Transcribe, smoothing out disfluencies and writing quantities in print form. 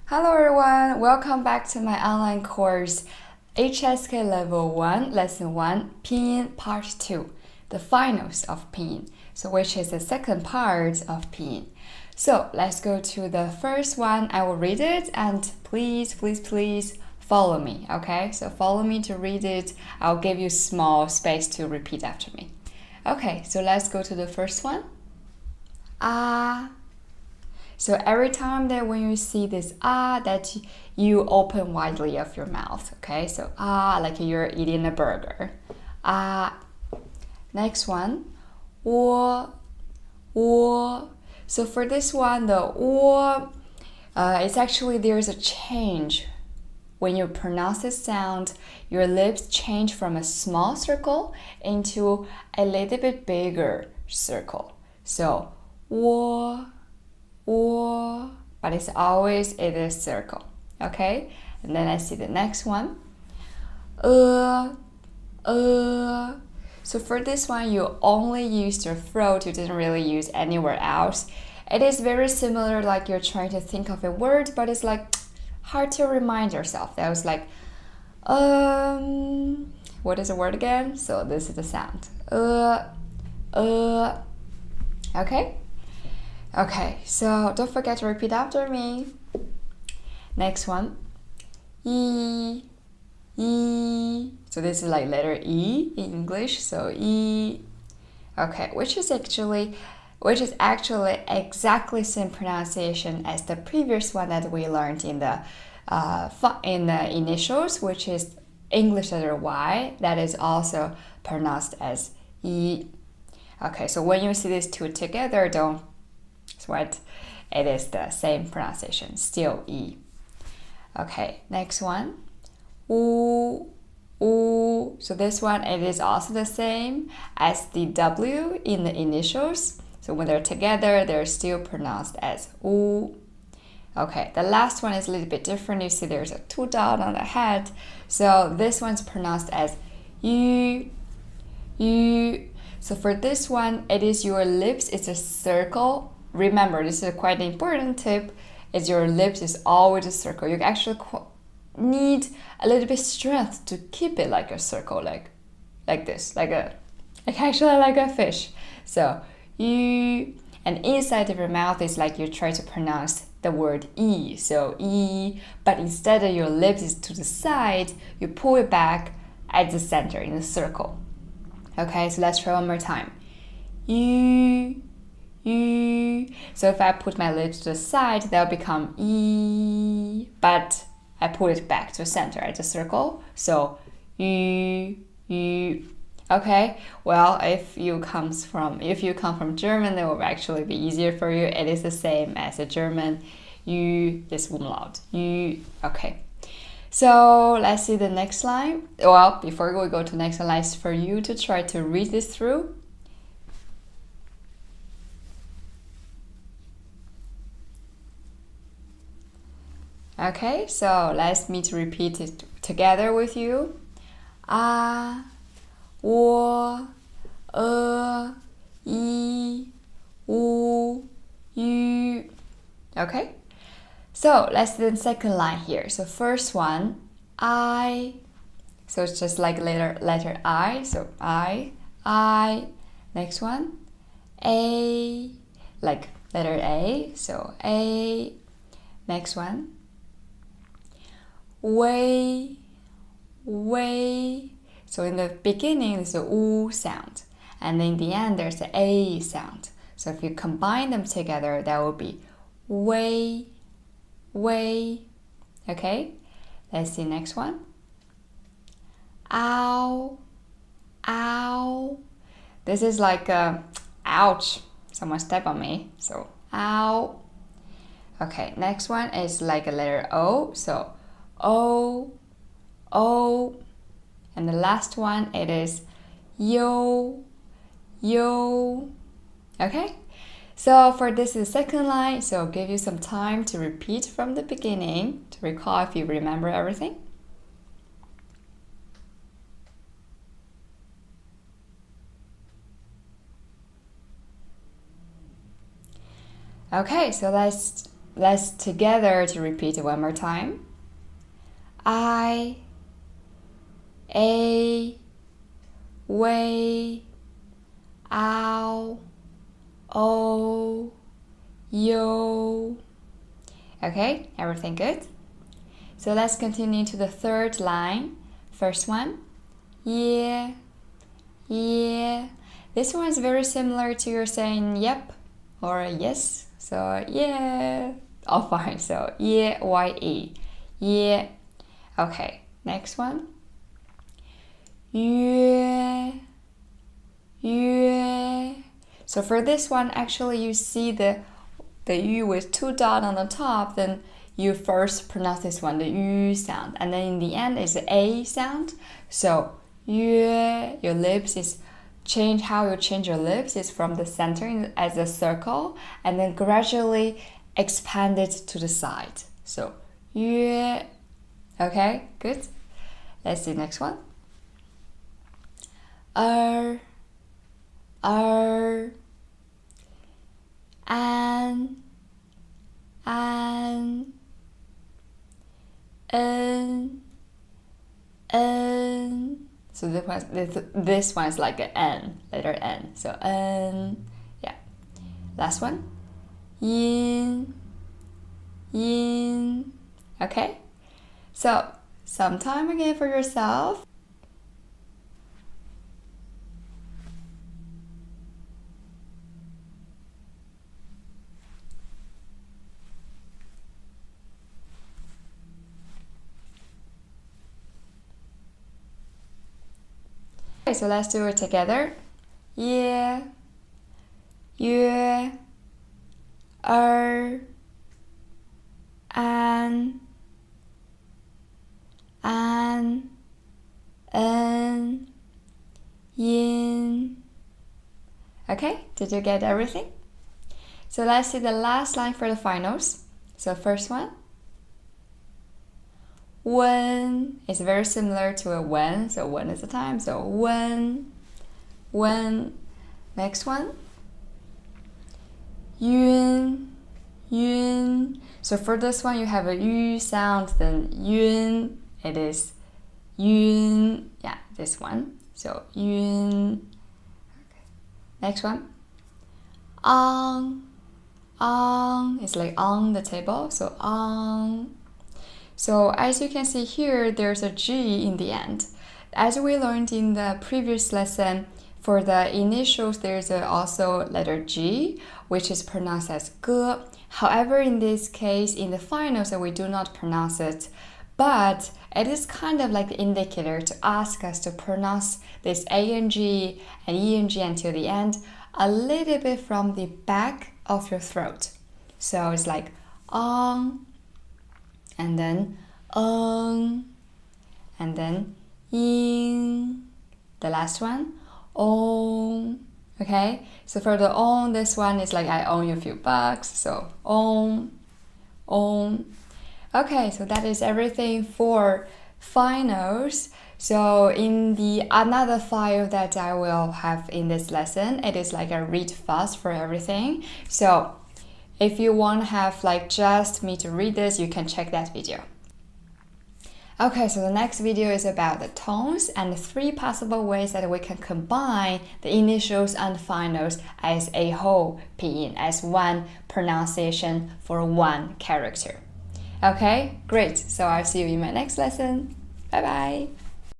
Hello everyone, welcome back to my online course HSK Level 1, Lesson 1, Pinyin Part 2, the finals of Pinyin, so which is the second part of Pinyin. So let's go to the first one. I will read it and please follow me, okay? So follow me to read it. I'll give you small space to repeat after me. Okay, so let's go to the first one. So every time that when you see this that you open widely of your mouth, okay? So like you're eating a burger. Next one, 我. So for this one, the 我, it's actually there's a change. When you pronounce this sound, your lips change from a small circle into a little bit bigger circle. So 我. But it's always in a circle, okay? And then I see the next one. So for this one, you only use your throat. You didn't really use anywhere else. It is very similar, like you're trying to think of a word, but it's like hard to remind yourself. That was like, what is the word again? So this is the sound. Okay? Okay, so don't forget to repeat after me. Next one. E. So this is like letter E in English. So E. Okay, which is actually exactly same pronunciation as the previous one that we learned in the initials, which is English letter Y. That is also pronounced as E. Okay, so when you see these two together, don't sweat. It is the same pronunciation, still E. Okay, next one. So this one, it is also the same as the W in the initials. So when they're together, they're still pronounced as U. Okay, the last one is a little bit different. You see there's a two dot on the head. So this one's pronounced as U. So for this one, it is your lips, it's a circle. Remember, this is quite an important tip, is your lips is always a circle. You actually need a little bit strength to keep it like a circle, like this, like a fish. So you, and inside of your mouth is like you try to pronounce the word E. So E, but instead of your lips is to the side, you pull it back at the center in the circle. Okay, so let's try one more time. You. So if I put my lips to the side, they'll become E, but I put it back to the center at the circle. So you. Okay, well, if you come from German, that will actually be easier for you. It is the same as the German you, this umlaut. You. Okay. So let's see the next line. Well, before we go to the next line, it's for you to try to read this through. Okay, so let's me to repeat it together with you. 我 一 u yu. Okay, so let's do the second line here. So first one, I. So it's just like letter I. So I. Next one, A, like letter A. So A. Next one, way. So in the beginning, there's a U sound. And in the end, there's the A sound. So if you combine them together, that will be way. Okay? Let's see next one. Ow. This is like ouch. Someone stepped on me. So ow. Okay, next one is like a letter O. So O. And the last one, it is yo. Okay? So for this is the second line, so I'll give you some time to repeat from the beginning to recall if you remember everything. Okay, so let's let's together to repeat it one more time. I, A, way, ow, o, yo. Okay, everything good? So let's continue to the third line. First one, yeah, yeah. This one is very similar to your saying yep or yes. So yeah, all fine. So yeah, ye, yeah. Okay, next one. Yeah, yeah. So for this one, actually you see the yu with two dots on the top, then you first pronounce this one, the yu sound, and then in the end is the a sound. So yue, your lips is change, how you change your lips is from the center as a circle and then gradually expand it to the side. So yue. Okay, good. Let's see next one. An, so this one is like an N, letter N. So N, yeah. Last one. Yin. Okay. So some time again for yourself. Okay, so let's do it together. Yeah, yue, an, yin. Okay, did you get everything? So let's see the last line for the finals. So first one. When is very similar to a when, so when is the time, so when. Next one. Yun. So for this one you have a yu sound, then yun, it is yun, yeah, this one, so yun. Okay. Next one. It's like on the table, so on. So as you can see here, there's a G in the end. As we learned in the previous lesson, for the initials, there's also letter G, which is pronounced as G. However, in this case, in the finals, we do not pronounce it. But it is kind of like the indicator to ask us to pronounce this ANG and ENG until the end a little bit from the back of your throat. So it's like on, and then and then ing. The last one, on. Okay, so for the on, this one is like I owe you a few bucks. So on. Okay, so that is everything for finals. So in the another file that I will have in this lesson, it is like a read fast for everything. So if you want to have like just me to read this, you can check that video. Okay, so the next video is about the tones and the 3 possible ways that we can combine the initials and finals as a whole pinyin, as one pronunciation for one character. Okay, great. So I'll see you in my next lesson. Bye bye.